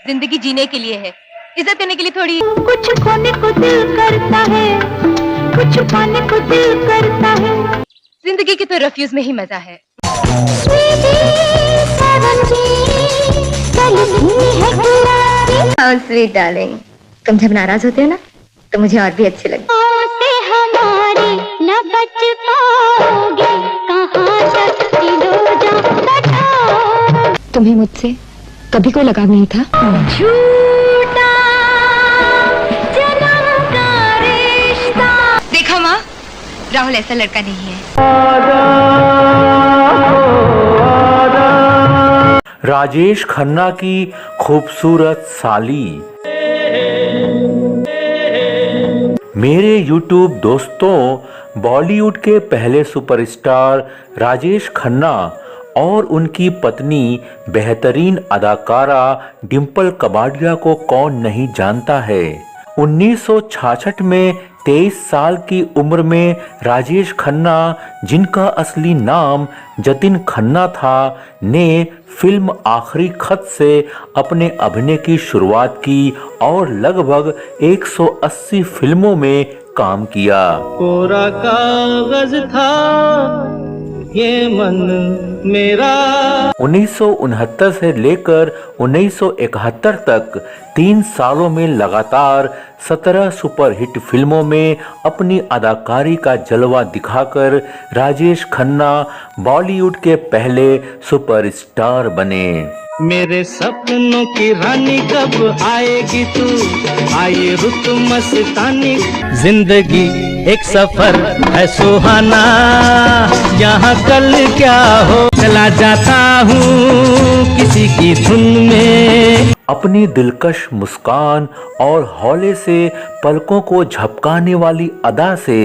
जिंदगी जीने के लिए है, इज्जत करने के लिए थोड़ी। कुछ खोने को दिल करता है, कुछ पाने को दिल करता है। जिंदगी की तो रफ्यूज में ही मजा है। How sweet darling, तुम जब नाराज होते हो ना तो मुझे और भी अच्छे लगते। हमारी न बच पाओगे, कहाँ तक दिलो जा बताओ। तुम्हें मुझसे कभी कोई लगाव नहीं था? झूठा जन्म का रिश्ता। देखा माँ, राहुल ऐसा लड़का नहीं है। राजेश खन्ना की खूबसूरत साली। मेरे YouTube दोस्तों, बॉलीवुड के पहले सुपरस्टार राजेश खन्ना और उनकी पत्नी बेहतरीन अदाकारा डिंपल कपाड़िया को कौन नहीं जानता है। 1966 में 23 साल की उम्र में राजेश खन्ना, जिनका असली नाम जतिन खन्ना था, ने फिल्म आखिरी खत से अपने अभिनय की शुरुआत की और लगभग 180 फिल्मों में काम किया। कोरा कागज था ये मन मेरा। 1969 से लेकर 1971 तक 3 सालों में लगातार 17 सुपरहिट फिल्मों में अपनी अदाकारी का जलवा दिखाकर राजेश खन्ना बॉलीवुड के पहले सुपरस्टार बने। मेरे सपनों की रानी कब आएगी तू, आए रुत मस्तानी। जिंदगी एक सफर है सुहाना, यहाँ कल क्या हो। चला जाता हूँ किसी की धुन में। अपनी दिलकश मुस्कान और हौले से पलकों को झपकाने वाली अदा से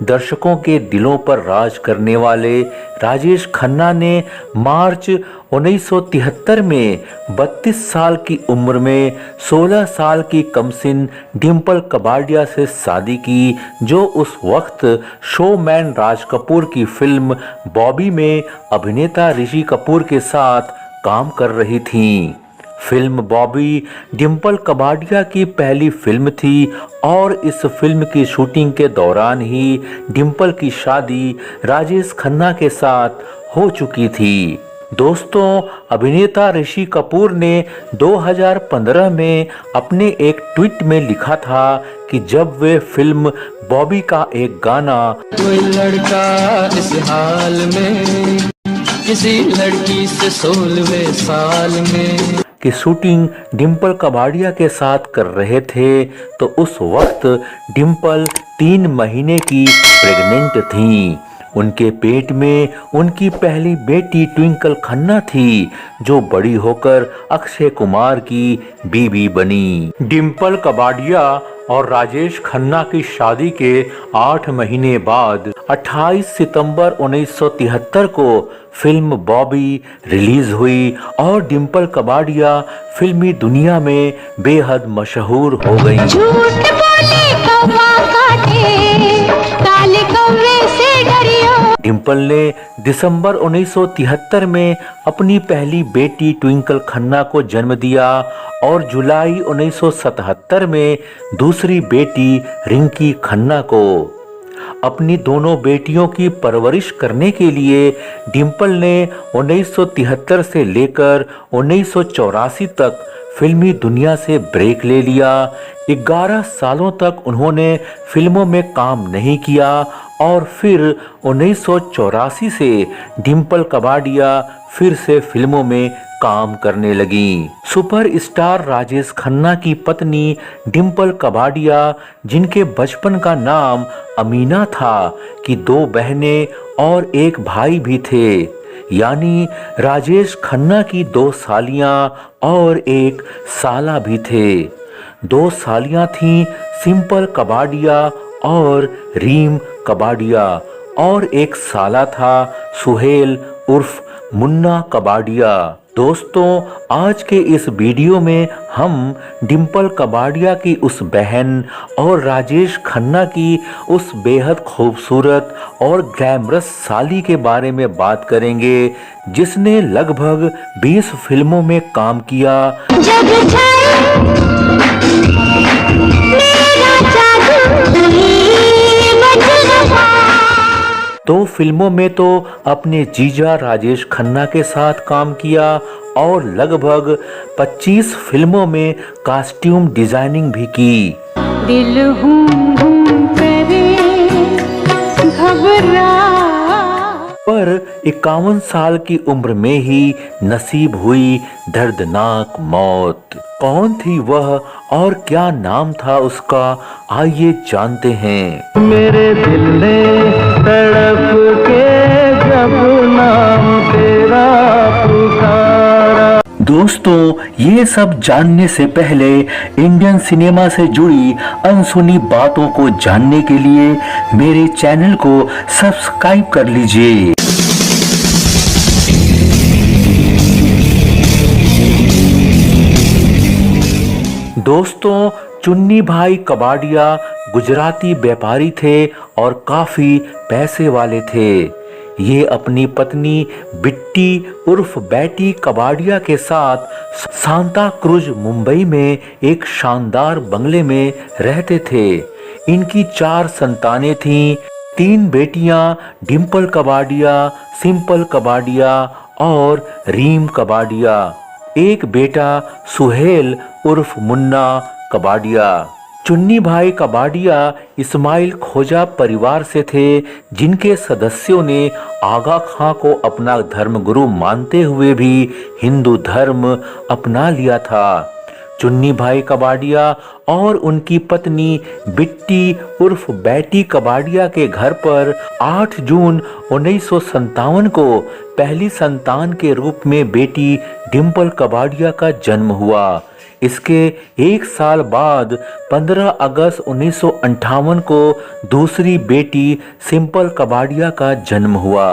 दर्शकों के दिलों पर राज करने वाले राजेश खन्ना ने मार्च 1973 में 32 साल की उम्र में 16 साल की कमसिन डिंपल कपाड़िया से शादी की, जो उस वक्त शोमैन राज कपूर की फिल्म बॉबी में अभिनेता ऋषि कपूर के साथ काम कर रही थीं। फिल्म बॉबी डिंपल कपाड़िया की पहली फिल्म थी और इस फिल्म की शूटिंग के दौरान ही डिंपल की शादी राजेश खन्ना के साथ हो चुकी थी। दोस्तों, अभिनेता ऋषि कपूर ने 2015 में अपने एक ट्वीट में लिखा था कि जब वे फिल्म बॉबी का एक गाना कोई लड़का इस हाल में किसी लड़की से 16वें साल में की शूटिंग डिंपल कपाड़िया के साथ कर रहे थे, तो उस वक्त डिंपल 3 महीने की प्रेग्नेंट थीं। उनके पेट में उनकी पहली बेटी ट्विंकल खन्ना थी, जो बड़ी होकर अक्षय कुमार की बीवी बनी। डिंपल कपाड़िया और राजेश खन्ना की शादी के 8 महीने बाद 28 सितंबर 1973 को फिल्म बॉबी रिलीज हुई और डिंपल कपाड़िया फिल्मी दुनिया में बेहद मशहूर हो गई। झूठ बोले कौवा काटे, काले कौवे से डरियो। डिंपल ने दिसंबर 1973 में अपनी पहली बेटी ट्विंकल खन्ना को जन्म दिया और जुलाई 1977 में दूसरी बेटी रिंकी खन्ना को। अपनी दोनों बेटियों की परवरिश करने के लिए डिंपल ने 1973 से लेकर 1984 तक फिल्मी दुनिया से ब्रेक ले लिया। 11 सालों तक उन्होंने फिल्मों में काम नहीं किया और फिर 1984 से डिंपल कपाड़िया फिर से फिल्मों में काम करने लगी। सुपरस्टार राजेश खन्ना की पत्नी डिंपल कपाड़िया, जिनके बचपन का नाम अमीना था, की 2 बहनें और एक भाई भी थे, यानी राजेश खन्ना की 2 सालियां और एक साला भी थे। 2 सालियां थीं सिंपल कपाड़िया और रीम कपाड़िया और एक साला था सुहेल उर्फ मुन्ना कपाड़िया। दोस्तों, आज के इस वीडियो में हम डिम्पल कबाड़िया की उस बहन और राजेश खन्ना की उस बेहद खूबसूरत और ग्लैमरस साली के बारे में बात करेंगे, जिसने लगभग 20 फिल्मों में काम किया। जग छाए मेरा जादू तो फिल्मों में तो अपने जीजा राजेश खन्ना के साथ काम किया और लगभग 25 फिल्मों में कॉस्ट्यूम डिजाइनिंग भी की। दिल हूँ करे घबरा। पर 51 साल की उम्र में ही नसीब हुई दर्दनाक मौत। कौन थी वह और क्या नाम था उसका, आइए जानते हैं। मेरे दिल ने तड़प के जब नाम तेरा पुकारा। दोस्तों, ये सब जानने से पहले इंडियन सिनेमा से जुड़ी अनसुनी बातों को जानने के लिए मेरे चैनल को सब्सक्राइब कर लीजिए। दोस्तों, चुन्नी भाई कबाड़िया गुजराती व्यापारी थे और काफी पैसे वाले थे। ये अपनी पत्नी बिट्टी उर्फ बेटी कबाड़िया के साथ सांता क्रूज मुंबई में एक शानदार बंगले में रहते थे। इनकी 4 संतानें थीं, 3 बेटियां डिम्पल कबाड़िया, सिंपल कबाड़िया और रीम कबाड़िया, एक बेटा सुहेल उर्फ मुन्ना कबाड़िया। चुन्नी भाई कबाड़िया इस्माइल खोजा परिवार से थे, जिनके सदस्यों ने आगा खां को अपना धर्मगुरु मानते हुए भी हिंदू धर्म अपना लिया था। चुन्नी भाई कबाड़िया और उनकी पत्नी बिट्टी उर्फ बेटी कबाड़िया के घर पर 8 जून 1957 को पहली संतान के रूप में बेटी डिम्पल कबाड़िया का जन्म हुआ। इसके 1 साल बाद 15 अगस्त 1958 को दूसरी बेटी सिंपल कबाड़िया का जन्म हुआ।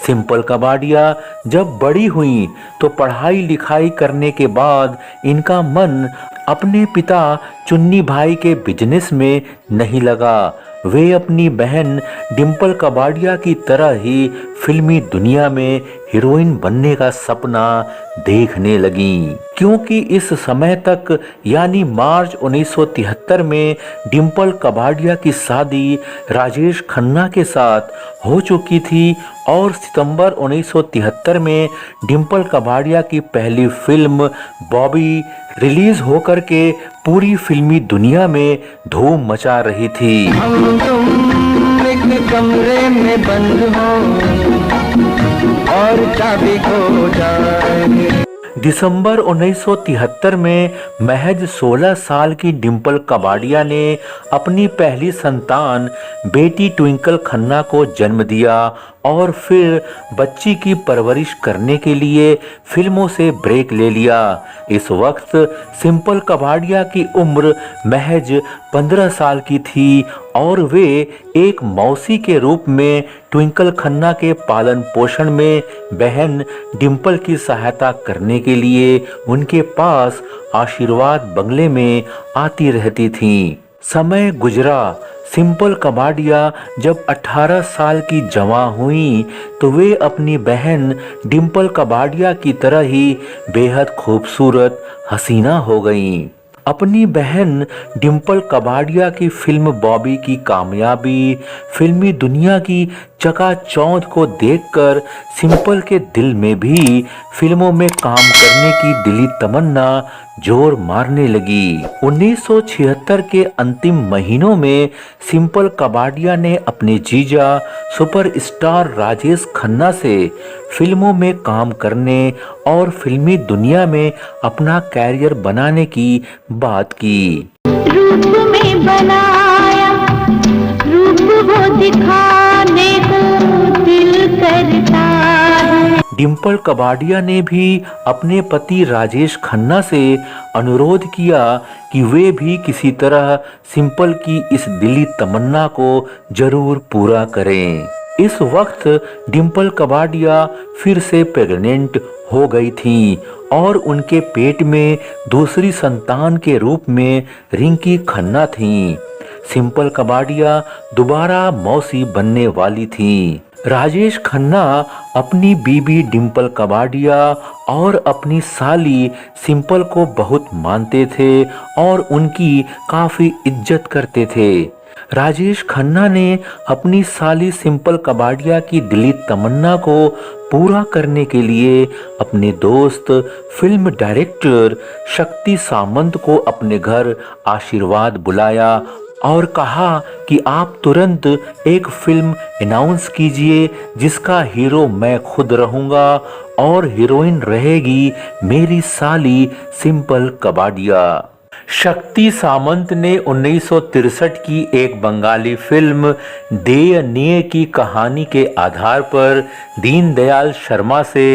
सिंपल कबाड़िया जब बड़ी हुई तो पढ़ाई लिखाई करने के बाद इनका मन अपने पिता चुन्नी भाई के बिजनेस में नहीं लगा। वे अपनी बहन डिम्पल कबाड़िया की तरह ही फिल्मी दुनिया में हीरोइन बनने का सपना देखने लगी, क्योंकि इस समय तक यानी मार्च 1973 में डिम्पल कबाड़िया की शादी राजेश खन्ना के साथ हो चुकी थी और सितंबर 1973 में डिम्पल कबाड़िया की पहली फिल्म बॉबी रिलीज होकर के पूरी फिल्मी दुनिया में धूम मचा रही थी। हम तुम एक कमरे में बंद हो और चाबी खो जाए। दिसंबर 1973 में महज 16 साल की डिम्पल कबाड़िया ने अपनी पहली संतान बेटी ट्विंकल खन्ना को जन्म दिया और फिर बच्ची की परवरिश करने के लिए फिल्मों से ब्रेक ले लिया। इस वक्त सिंपल कबाड़िया की उम्र महज 15 साल की थी और वे एक मौसी के रूप में ट्विंकल खन्ना के पालन पोषण में बहन डिम्पल की सहायता करने के लिए उनके पास आशीर्वाद बंगले में आती रहती थीं। समय गुजरा। सिंपल कबाड़िया जब 18 साल की जवां हुई तो वे अपनी बहन डिम्पल कबाड़िया की तरह ही बेहद खूबसूरत हसीना हो गईं। अपनी बहन डिम्पल कबाड़िया की फिल्म बॉबी की कामयाबी, फिल्मी दुनिया की चकाचौंध को देखकर सिंपल के दिल में भी फिल्मों में काम करने की दिली तमन्ना जोर मारने लगी। 1976 के अंतिम महीनों में सिंपल कबाड़िया ने अपने जीजा सुपरस्टार राजेश खन्ना से फिल्मों में काम करने और फिल्मी दुनिया में अपना कैरियर बनाने की बात की। रूप में बनाया, रूप वो दिखाने को दिल करता है। डिम्पल कबाड़िया ने भी अपने पति राजेश खन्ना से अनुरोध किया कि वे भी किसी तरह सिंपल की इस दिली तमन्ना को जरूर पूरा करें। इस वक्त डिम्पल कबाडिया फिर से प्रेग्नेंट हो गई थीं और उनके पेट में दूसरी संतान के रूप में रिंकी खन्ना थीं। सिंपल कबाडिया दोबारा मौसी बनने वाली थीं। राजेश खन्ना अपनी बीबी डिम्पल कबाडिया और अपनी साली सिंपल को बहुत मानते थे और उनकी काफी इज्जत करते थे। राजेश खन्ना ने अपनी साली सिंपल कबाडिया की दिली तमन्ना को पूरा करने के लिए अपने दोस्त फिल्म डायरेक्टर शक्ति सामंत को अपने घर आशीर्वाद बुलाया और कहा कि आप तुरंत एक फिल्म अनाउंस कीजिए जिसका हीरो मैं खुद रहूंगा और हीरोइन रहेगी मेरी साली सिंपल कबाडिया। शक्ति सामंत ने 1963 की एक बंगाली फिल्म देयनीय की कहानी के आधार पर दीनदयाल शर्मा से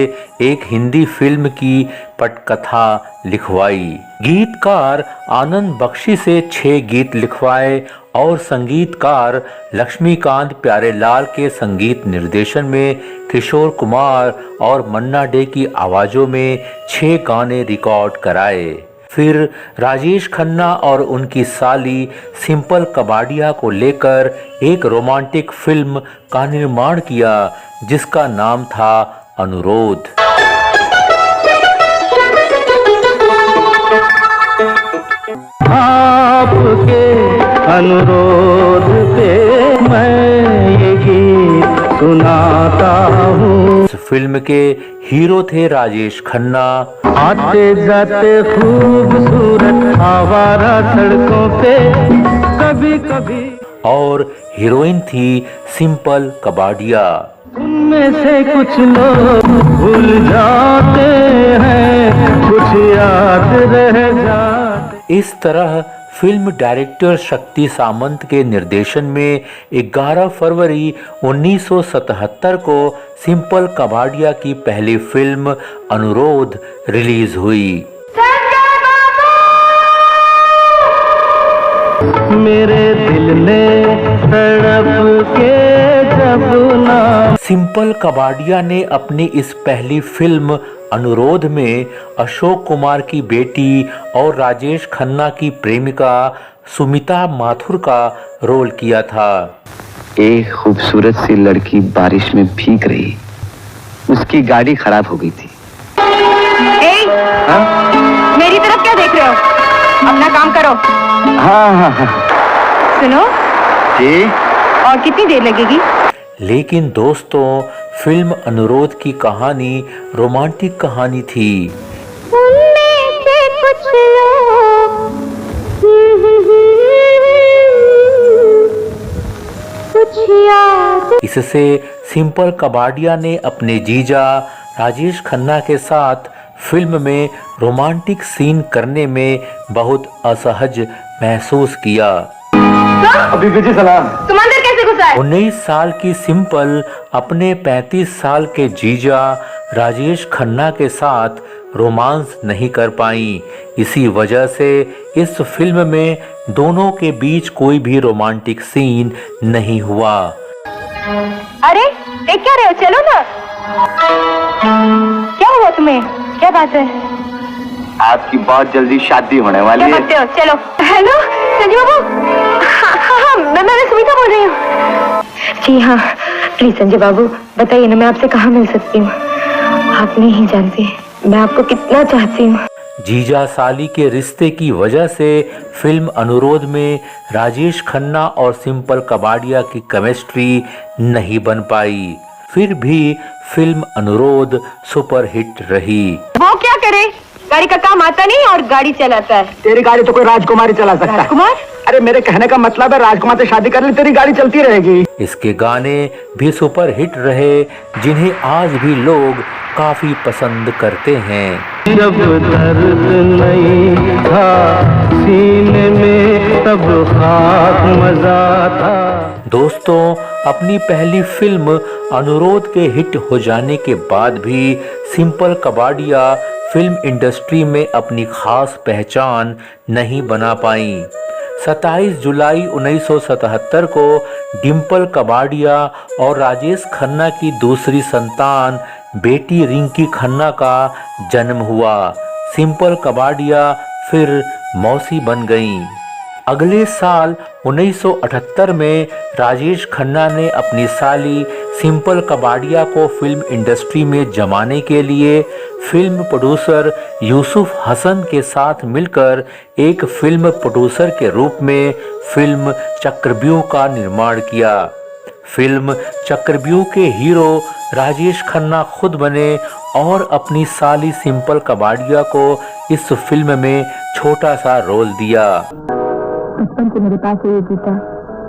एक हिंदी फिल्म की पटकथा लिखवाई। गीतकार आनंद बख्शी से 6 गीत लिखवाए और संगीतकार लक्ष्मीकांत प्यारेलाल के संगीत निर्देशन में किशोर कुमार और मन्ना डे की आवाजों में 6 गाने रिकॉर्ड कराए। फिर राजेश खन्ना और उनकी साली सिंपल कबाडिया को लेकर एक रोमांटिक फिल्म का निर्माण किया जिसका नाम था अनुरोध। आपके अनुरोध पे मैं ये गीत सुनाता हूँ। इस फिल्म के हीरो थे राजेश खन्ना। आते जाते खूबसूरत आवारा सड़कों पे कभी कभी, और हीरोइन थी सिंपल कबाडिया। उनमें से कुछ लोग भूल जाते हैं, कुछ याद रह जाते। इस तरह फिल्म डायरेक्टर शक्ति सामंत के निर्देशन में 11 फरवरी 1977 को सिंपल कबाडिया की पहली फिल्म अनुरोध रिलीज हुई। मेरे दिल ने तड़प के जब ना। सिंपल कबाडिया ने अपनी इस पहली फिल्म अनुरोध में अशोक कुमार की बेटी और राजेश खन्ना की प्रेमिका सुमिता माथुर का रोल किया था। एक खूबसूरत सी लड़की बारिश में भीग रही, उसकी गाड़ी खराब हो गई थी। मेरी तरफ क्या देख रहे हो? अपना काम करो। हाँ। सुनो जी? और कितनी देर लगेगी? लेकिन दोस्तों, फिल्म अनुरोध की कहानी रोमांटिक कहानी थी। उनमें से कुछ लोग कुछ याद। इससे सिंपल कबाडिया ने अपने जीजा राजेश खन्ना के साथ फिल्म में रोमांटिक सीन करने में बहुत असहज महसूस किया। अभी जी सलाम। तुम अंदर कैसे घुसा है? 19 साल की सिंपल अपने 35 साल के जीजा राजेश खन्ना के साथ रोमांस नहीं कर पाई। इसी वजह से इस फिल्म में दोनों के बीच कोई भी रोमांटिक सीन नहीं हुआ। अरे देख क्या रहे हो? चलो ना। क्या हुआ तुम्हें? क्या बात है? आपकी बहुत जल्दी शादी होने वाली क्या है। करते हो? चलो। हेलो संजय बाबू। हाँ, मैं सुमिता बोल रही हूँ। जी हाँ, प्लीज संजय बाबू बताइए ना, मैं आपसे कहाँ मिल सकती हूँ? आप नहीं जानते मैं आपको कितना चाहती हूँ। जीजा साली के रिश्ते की वजह से फिल्म अनुरोध में राजेश खन्ना और सिंपल कबाडिया की केमिस्ट्री नहीं बन पाई। फिर भी फिल्म अनुरोध सुपरहिट रही। वो क्या करे? गाड़ी का काम आता नहीं और गाड़ी चलाता है। तेरी गाड़ी तो कोई राजकुमार ही चला सकता है। राजकुमार? अरे मेरे कहने का मतलब है राजकुमार से शादी कर ले, तेरी गाड़ी चलती रहेगी। इसके गाने भी सुपरहिट रहे जिन्हें आज भी लोग काफी पसंद करते हैं। जब दर्द नहीं था सीने में तब खाक मजा था। दोस्तों, अपनी पहली फिल्म अनुरोध के हिट हो जाने के बाद भी सिंपल कबाडिया फिल्म इंडस्ट्री में अपनी खास पहचान नहीं बना पाई। 27 जुलाई 1977 को डिम्पल कबाड़िया और राजेश खन्ना की दूसरी संतान बेटी रिंकी खन्ना का जन्म हुआ। सिंपल कबाड़िया फिर मौसी बन गईं। अगले साल 1978 में राजेश खन्ना ने अपनी साली सिंपल कबाड़िया को फिल्म इंडस्ट्री में जमाने के लिए फिल्म प्रोड्यूसर यूसुफ हसन के साथ मिलकर एक फिल्म प्रोड्यूसर के रूप में फिल्म चक्रव्यूह का निर्माण किया। फिल्म चक्रव्यूह के हीरो राजेश खन्ना खुद बने और अपनी साली सिंपल कबाड़िया को इस फिल्म में छोटा सा रोल दिया। बचपन से मेरे पास ये जूता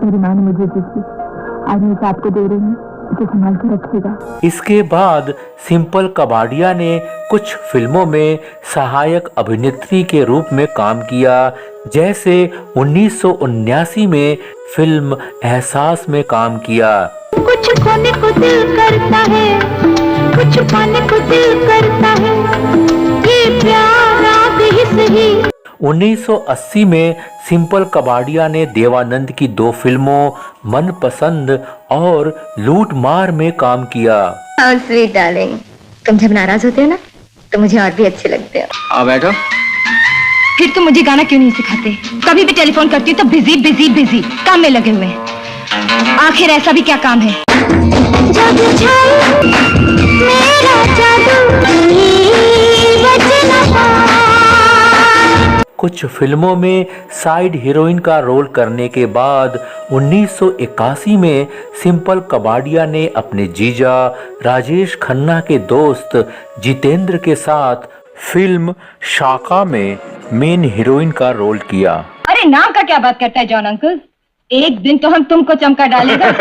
मेरी माँ ने मुझे दी थी, आज मैं इसे आपको दे रही हूँ, इसे संभाल कर रखिएगा। इसके बाद सिंपल कबाड़िया ने कुछ फिल्मों में सहायक अभिनेत्री के रूप में काम किया, जैसे 1979 में फिल्म एहसास में काम किया। कुछ खोने को दिल करता है, कुछ पाने को दिल करता है, ये प्यार आग ही सही। 1980 में सिंपल कबाड़िया ने देवानंद की 2 फिल्मों मनपसंद और लूट मार में काम किया। स्वीट डार्लिंग, तुम जब नाराज होते हो ना तो मुझे और भी अच्छे लगते हो। आओ बैठो। फिर तुम मुझे गाना क्यों नहीं सिखाते? कभी भी टेलीफोन करती हूँ तो बिजी बिजी बिजी काम में लगे हुए हैं। आखिर ऐसा भी क्या काम है? जादू छाए मेरा जादू बच न पाए। कुछ फिल्मों में साइड हीरोइन का रोल करने के बाद 1981 में सिंपल कबाड़िया ने अपने जीजा राजेश खन्ना के दोस्त जितेंद्र के साथ फिल्म शाका में मेन हीरोइन का रोल किया। अरे नाम का क्या बात करता है जॉन अंकल, एक दिन तो हम तुमको चमका डालेगा।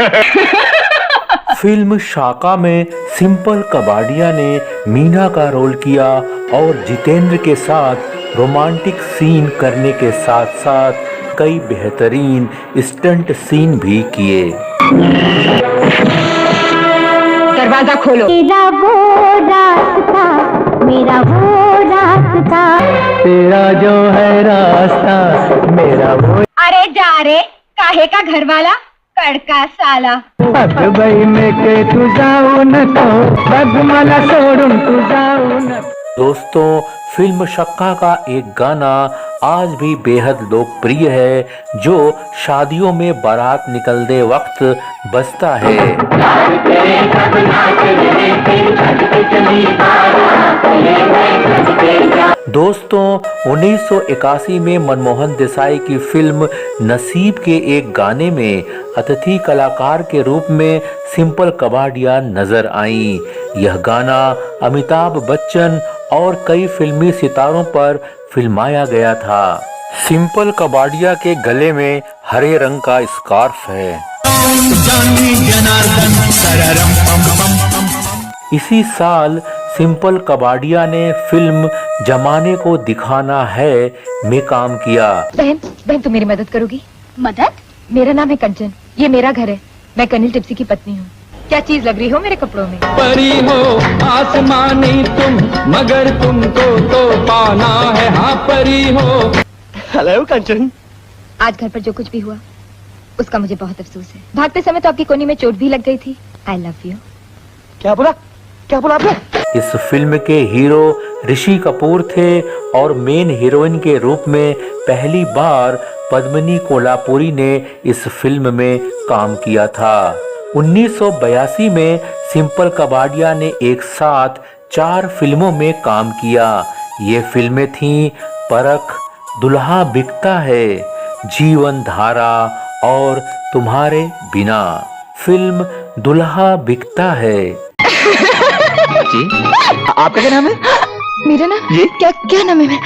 फिल्म शाका में सिंपल कबाड़िया ने मीना का रोल किया और जितेंद्र के साथ रोमांटिक सीन करने के साथ साथ कई बेहतरीन स्टंट सीन भी किए। दरवाजा खोलो। मेरा वो रास्ता, मेरा वो रास्ता, तेरा जो है रास्ता मेरा वो। अरे जा रे, काहे का घर वाला कड़का साला। अकबई में के तू जाऊ न तो बदमाला सोडून तू जाऊ न। दोस्तों, फिल्म शक्का का एक गाना आज भी बेहद लोकप्रिय है, जो शादियों में बारात निकलते वक्त बजता है। दोस्तों, 1981 में मनमोहन देसाई की फिल्म नसीब के एक गाने में अतिथि कलाकार के रूप में सिंपल कबाड़िया नजर आईं। यह गाना अमिताभ बच्चन और कई फिल्मी सितारों पर फिल्माया गया था। सिंपल कबाड़िया के गले में हरे रंग का स्कार्फ है। इसी साल सिंपल कबाड़िया ने फिल्म जमाने को दिखाना है में काम किया। बहन तुम मेरी मदद करोगी? मदद? मेरा नाम है कंचन, ये मेरा घर है, मैं कनिल टिप्सी की पत्नी हूँ। क्या चीज लग रही हो मेरे कपड़ों में? परी हो आसमानी तुम, मगर तुमको तो पाना है। हाँ परी हो। हेलो कंचन। आज घर पर जो कुछ भी हुआ उसका मुझे बहुत अफसोस है। भागते समय तो आपकी कोहनी में चोट भी लग गई थी। I love you. क्या बोला आपने? इस फिल्म के हीरो ऋषि कपूर थे और मेन हीरोइन के रूप में पहली बार पद्मिनी कोल्हापुरी ने इस फिल्म में काम किया था। 1982 में सिंपल कबाड़िया ने एक साथ 4 फिल्मों में काम किया। ये फिल्में थीं परख, दुल्हा बिकता है, जीवन धारा और तुम्हारे बिना। फिल्म दुल्हा बिकता है। जी, आपका क्या नाम है? मेरा नाम? जी? क्या नाम है?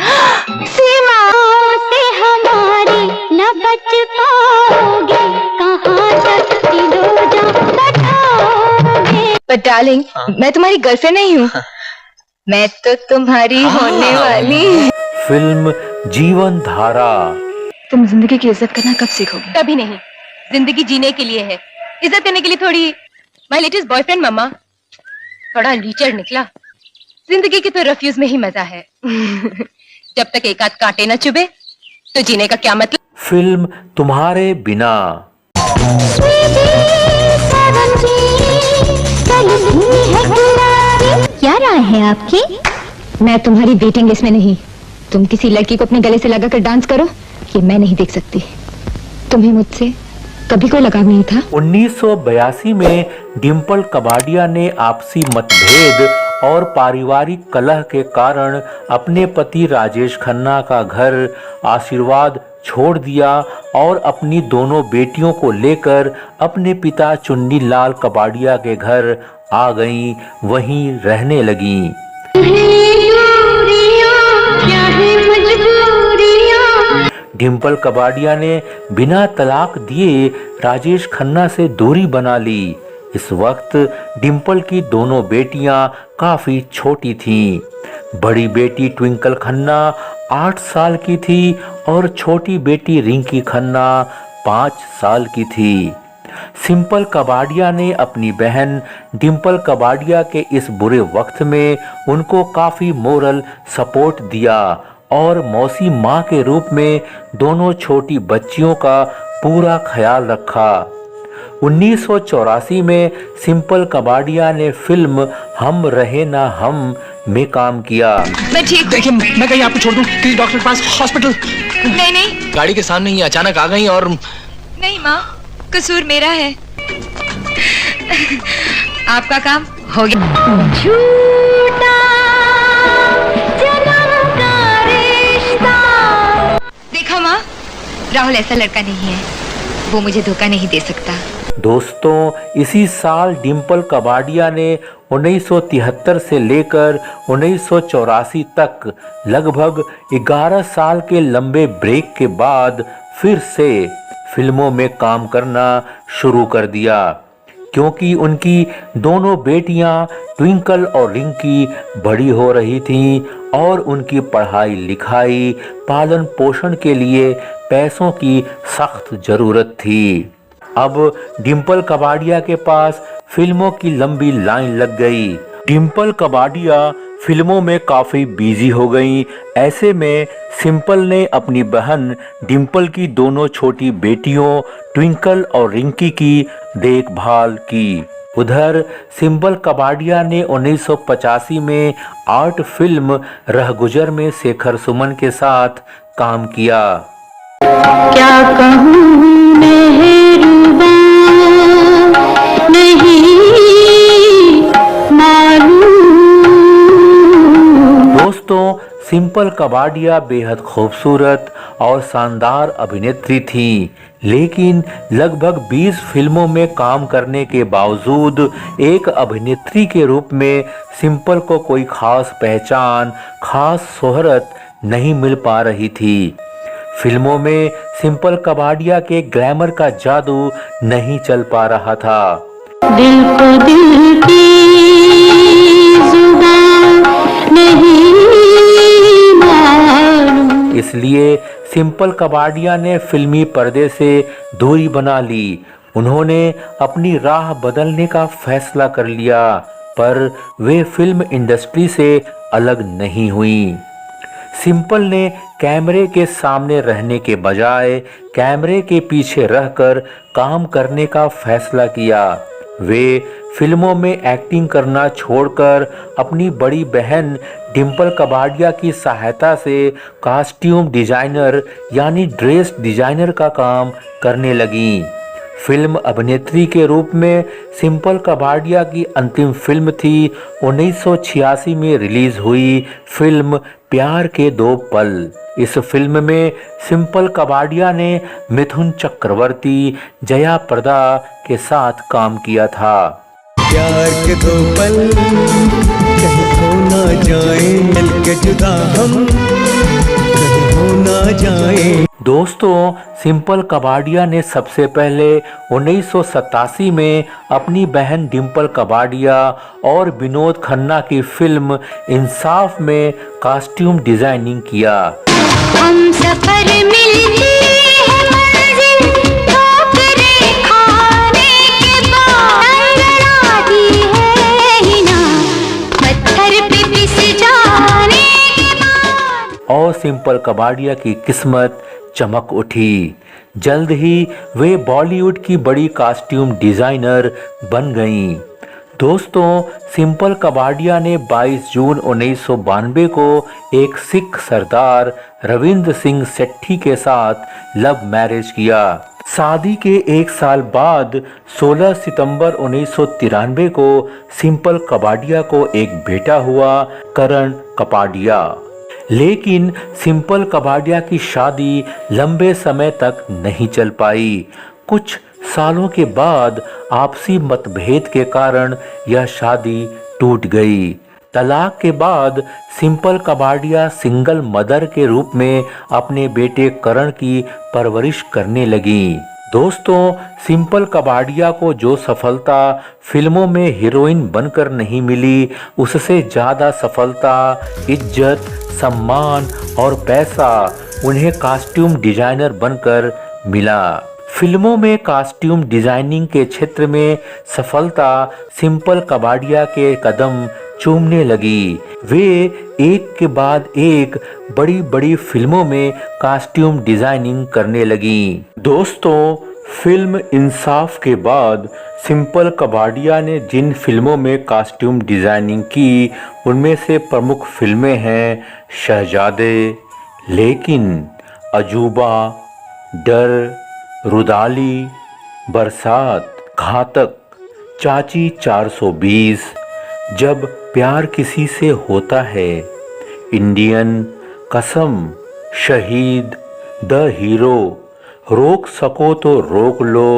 सीमाओं से हमारी न बच पाओगे, कहाँ तक दिलो जा बताओगे। बट डार्लिंग, मैं तुम्हारी गर्लफ्रेंड नहीं हूँ, मैं तो तुम्हारी होने वाली। फिल्म जीवन धारा। तुम जिंदगी की इज्जत करना कब सीखोगे? कभी नहीं। जिंदगी जीने के लिए है, इज्जत करने के लिए थोड़ी। माय लेटेस्ट बॉयफ्रेंड मम्मा थोड़ा लीचर निकला। जिंदगी की तो रफ्यूज में ही मजा है। जब तक एक आध कांटे न चुभे तो जीने का क्या मतलब। फिल्म तुम्हारे बिना। क्या राय है आपकी? मैं तुम्हारी वेटिंग लिस्ट में नहीं। तुम किसी लड़की को अपने गले से लगाकर डांस करो, ये मैं नहीं देख सकती। तुम्हें मुझसे कभी कोई लगाव नहीं था। 1982 में डिम्पल कबाड़िया ने आपसी मतभेद और पारिवारिक कलह के कारण अपने पति राजेश खन्ना का घर आशीर्वाद छोड़ दिया और अपनी दोनों बेटियों को लेकर अपने पिता चुन्नी लाल कबाड़िया के घर आ गईं, वहीं रहने लगीं। डिम्पल कबाड़िया ने बिना तलाक दिए राजेश खन्ना से दूरी बना ली। इस वक्त डिम्पल की दोनों बेटियां काफी छोटी थीं। बड़ी बेटी ट्विंकल खन्ना 8 साल की थी और छोटी बेटी रिंकी खन्ना 5 साल की थी। सिंपल कबाड़िया ने अपनी बहन डिम्पल कबाड़िया के इस बुरे वक्त में उनको काफी मोरल सपोर्ट दिया और मौसी माँ के रूप में दोनों छोटी बच्चियों का पूरा ख्याल रखा। 1984 में सिंपल कबाड़िया ने फिल्म हम रहे ना हम में काम किया। मैं ठीक। देखिए, मैं कहीं आपको छोड़ दूं किसी डॉक्टर के पास, हॉस्पिटल? नहीं नहीं, गाड़ी के सामने ही अचानक आ गई और नहीं माँ, कसूर मेरा है। आपका काम हो गया। झूठा जन्म का रिश्ता। देखा माँ, राहुल ऐसा लड़का नहीं है, वो मुझे धोखा नहीं दे सकता। दोस्तों, इसी साल डिम्पल कबाड़िया ने 1973 से लेकर 1984 तक लगभग 11 साल के लंबे ब्रेक के बाद फिर से फिल्मों में काम करना शुरू कर दिया, क्योंकि उनकी दोनों बेटियां ट्विंकल और रिंकी बड़ी हो रही थीं और उनकी पढ़ाई लिखाई पालन पोषण के लिए पैसों की सख्त जरूरत थी। अब डिम्पल कबाड़िया के पास फिल्मों की लंबी लाइन लग गई। डिम्पल कबाड़िया फिल्मों में काफी बिजी हो गईं। ऐसे में सिंपल ने अपनी बहन डिम्पल की दोनों छोटी बेटियों ट्विंकल और रिंकी की देखभाल की। उधर सिंपल कबाड़िया ने 1985 में आर्ट फिल्म रहगुजर में शेखर सुमन के साथ काम किया। क्या कहूँ मेहरुबा नहीं मालूम। दोस्तों, सिंपल कबाड़िया बेहद खूबसूरत और शानदार अभिनेत्री थी, लेकिन लगभग 20 फिल्मों में काम करने के बावजूद एक अभिनेत्री के रूप में सिंपल को कोई खास पहचान, खास शोहरत नहीं मिल पा रही थी। फिल्मों में सिंपल कबाड़िया के ग्लैमर का जादू नहीं चल पा रहा था। दिल को दिल की जुबान नहीं मालूम। इसलिए सिंपल कबाड़िया ने फिल्मी पर्दे से दूरी बना ली। उन्होंने अपनी राह बदलने का फैसला कर लिया, पर वे फिल्म इंडस्ट्री से अलग नहीं हुई। सिंपल ने कैमरे के सामने रहने के बजाय कैमरे के पीछे रहकर काम करने का फैसला किया। वे फिल्मों में एक्टिंग करना छोड़कर अपनी बड़ी बहन डिम्पल कबाड़िया की सहायता से कॉस्ट्यूम डिजाइनर यानी ड्रेस डिजाइनर का काम करने लगीं। फिल्म अभिनेत्री के रूप में सिंपल कबाड़िया की अंतिम फिल्म थी 1986 में रिलीज हुई फिल्म प्यार के 2 पल। इस फिल्म में सिंपल कबाड़िया ने मिथुन चक्रवर्ती, जया प्रदा के साथ काम किया था। प्यार के 2 पल कहीं खो ना जाए, मिलके जुदा हम कहीं हो ना जाए। दोस्तों, सिंपल कबाड़िया ने सबसे पहले 1987 में अपनी बहन डिम्पल कबाड़िया और विनोद खन्ना की फिल्म इंसाफ में कॉस्ट्यूम डिजाइनिंग किया। हम सफर मिलती है मंजिल, ठोकरें खाने के बाद लड़ाती है ही ना, पत्थर पे पिस जाने के बाद। और सिंपल कबाड़िया की किस्मत चमक उठी। जल्द ही वे बॉलीवुड की बड़ी कॉस्ट्यूम डिजाइनर बन गईं। दोस्तों, सिंपल कबाड़िया ने 22 जून 1992 को एक सिख सरदार रविंद्र सिंह सेठी के साथ लव मैरिज किया। शादी के एक साल बाद 16 सितंबर 1993 को सिंपल कबाड़िया को एक बेटा हुआ, करण कपाड़िया। लेकिन सिंपल कबाड़िया की शादी लंबे समय तक नहीं चल पाई। कुछ सालों के बाद आपसी मतभेद के कारण यह शादी टूट गई। तलाक के बाद सिंपल कबाड़िया सिंगल मदर के रूप में अपने बेटे करण की परवरिश करने लगी। दोस्तों, सिंपल कबाड़िया को जो सफलता फिल्मों में हीरोइन बनकर नहीं मिली, उससे ज़्यादा सफलता, इज्जत, सम्मान और पैसा उन्हें कॉस्ट्यूम डिजाइनर बनकर मिला। फिल्मों में कॉस्ट्यूम डिजाइनिंग के क्षेत्र में सफलता सिंपल कबाड़िया के कदम चूमने लगी। वे एक के बाद एक बड़ी बड़ी फिल्मों में कॉस्ट्यूम डिजाइनिंग करने लगी। दोस्तों, फिल्म इंसाफ के बाद सिंपल कबाड़िया ने जिन फिल्मों में कॉस्ट्यूम डिजाइनिंग की, उनमें से प्रमुख फिल्में हैं शहजादे, लेकिन, अजूबा, डर, रुदाली, बरसात, घातक, चाची 420, जब प्यार किसी से होता है, इंडियन, कसम, शहीद, द हीरो, रोक सको तो रोक लो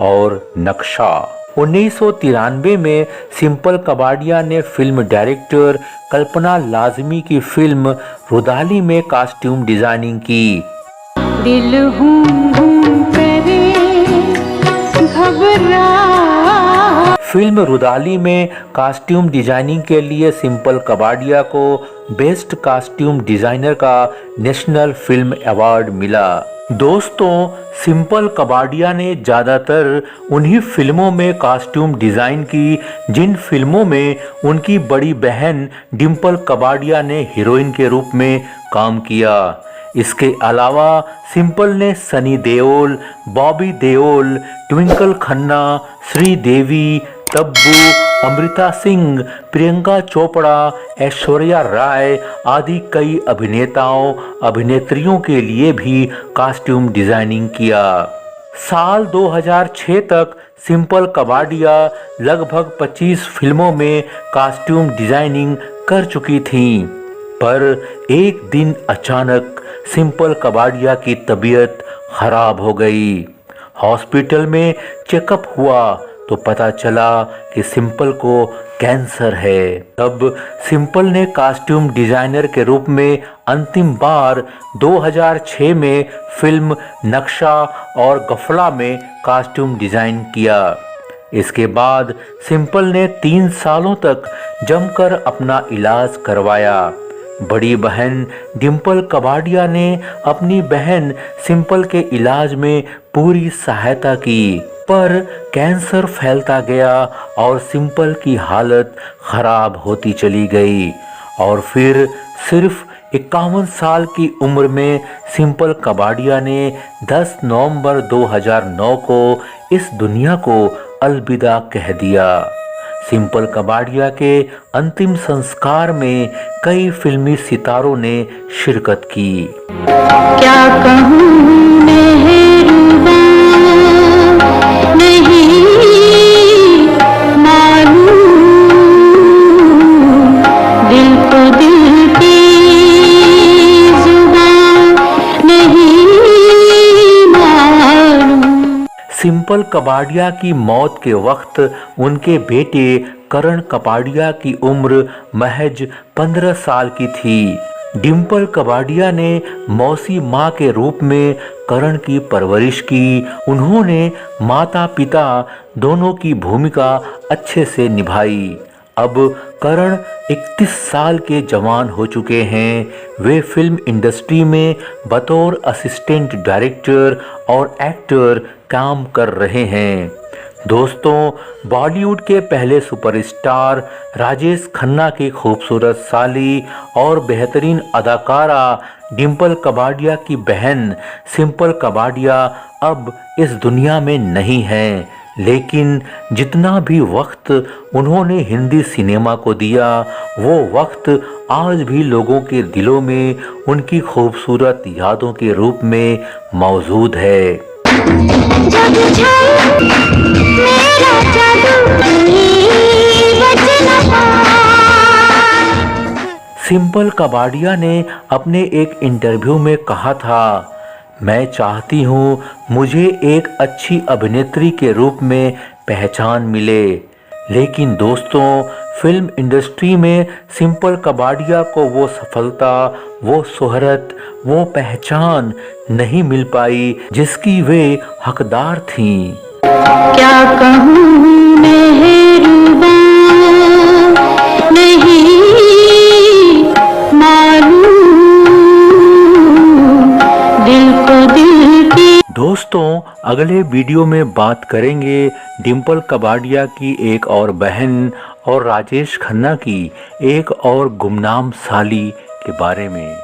और नक्शा। 1993 में सिंपल कबाड़िया ने फिल्म डायरेक्टर कल्पना लाजमी की फिल्म रुदाली में कॉस्ट्यूम डिजाइनिंग की। दिल घबरा। फिल्म रुदाली में कॉस्ट्यूम डिजाइनिंग के लिए सिंपल कबाड़िया को बेस्ट कॉस्ट्यूम डिजाइनर का नेशनल फिल्म अवार्ड मिला। दोस्तों, सिंपल कबाड़िया ने ज़्यादातर उन्हीं फिल्मों में कॉस्ट्यूम डिज़ाइन की जिन फिल्मों में उनकी बड़ी बहन डिम्पल कबाड़िया ने हीरोइन के रूप में काम किया। इसके अलावा सिंपल ने सनी देओल, बॉबी देओल, ट्विंकल खन्ना, श्रीदेवी, तब्बू, अमृता सिंह, प्रियंका चोपड़ा, ऐश्वर्या राय आदि कई अभिनेताओं अभिनेत्रियों के लिए भी कॉस्ट्यूम डिजाइनिंग किया। साल 2006 तक सिंपल कबाड़िया लगभग 25 फिल्मों में कॉस्ट्यूम डिजाइनिंग कर चुकी थीं, पर एक दिन अचानक सिंपल कबाड़िया की तबीयत खराब हो गई। हॉस्पिटल में चेकअप हुआ तो पता चला कि सिंपल को कैंसर है। तब सिंपल ने कॉस्ट्यूम डिजाइनर के रूप में अंतिम बार 2006 में फिल्म नक्शा और गफला में कॉस्ट्यूम डिजाइन किया। इसके बाद सिंपल ने 3 सालों तक जमकर अपना इलाज करवाया। बड़ी बहन डिम्पल कबाड़िया ने अपनी बहन सिंपल के इलाज में पूरी सहायता की, पर कैंसर फैलता गया और सिंपल की हालत खराब होती चली गई और फिर सिर्फ 51 साल की उम्र में सिंपल कबाड़िया ने 10 नवंबर 2009 को इस दुनिया को अलविदा कह दिया। सिंपल कबाड़िया के अंतिम संस्कार में कई फिल्मी सितारों ने शिरकत की। क्या कहूँ मेहरूबा, नहीं मालूम, दिल को दिल की जुबान नहीं मालूम। सिंपल कबाड़िया की मौत के वक्त उनके बेटे करण कपाड़िया की उम्र महज 15 साल की थी। डिम्पल कबाड़िया ने मौसी माँ के रूप में करण की परवरिश की। उन्होंने माता पिता दोनों की भूमिका अच्छे से निभाई। अब करण 31 साल के जवान हो चुके हैं। वे फिल्म इंडस्ट्री में बतौर असिस्टेंट डायरेक्टर और एक्टर काम कर रहे हैं। दोस्तों, बॉलीवुड के पहले सुपरस्टार राजेश खन्ना की खूबसूरत साली और बेहतरीन अदाकारा डिम्पल कबाड़िया की बहन सिंपल कबाड़िया अब इस दुनिया में नहीं है, लेकिन जितना भी वक्त उन्होंने हिंदी सिनेमा को दिया वो वक्त आज भी लोगों के दिलों में उनकी खूबसूरत यादों के रूप में मौजूद है। जब छाया मेरा जादू बच न पाए। सिंपल कबाड़िया ने अपने एक इंटरव्यू में कहा था, मैं चाहती हूँ मुझे एक अच्छी अभिनेत्री के रूप में पहचान मिले, लेकिन दोस्तों फिल्म इंडस्ट्री में सिंपल कबाड़िया को वो सफलता, वो शोहरत, वो पहचान नहीं मिल पाई जिसकी वे हकदार थीं। क्या कहूँ मेहरूबा नहीं मालूम दिल को दिल की। दोस्तों अगले वीडियो में बात करेंगे डिम्पल कबाड़िया की एक और बहन और राजेश खन्ना की एक और गुमनाम साली के बारे में।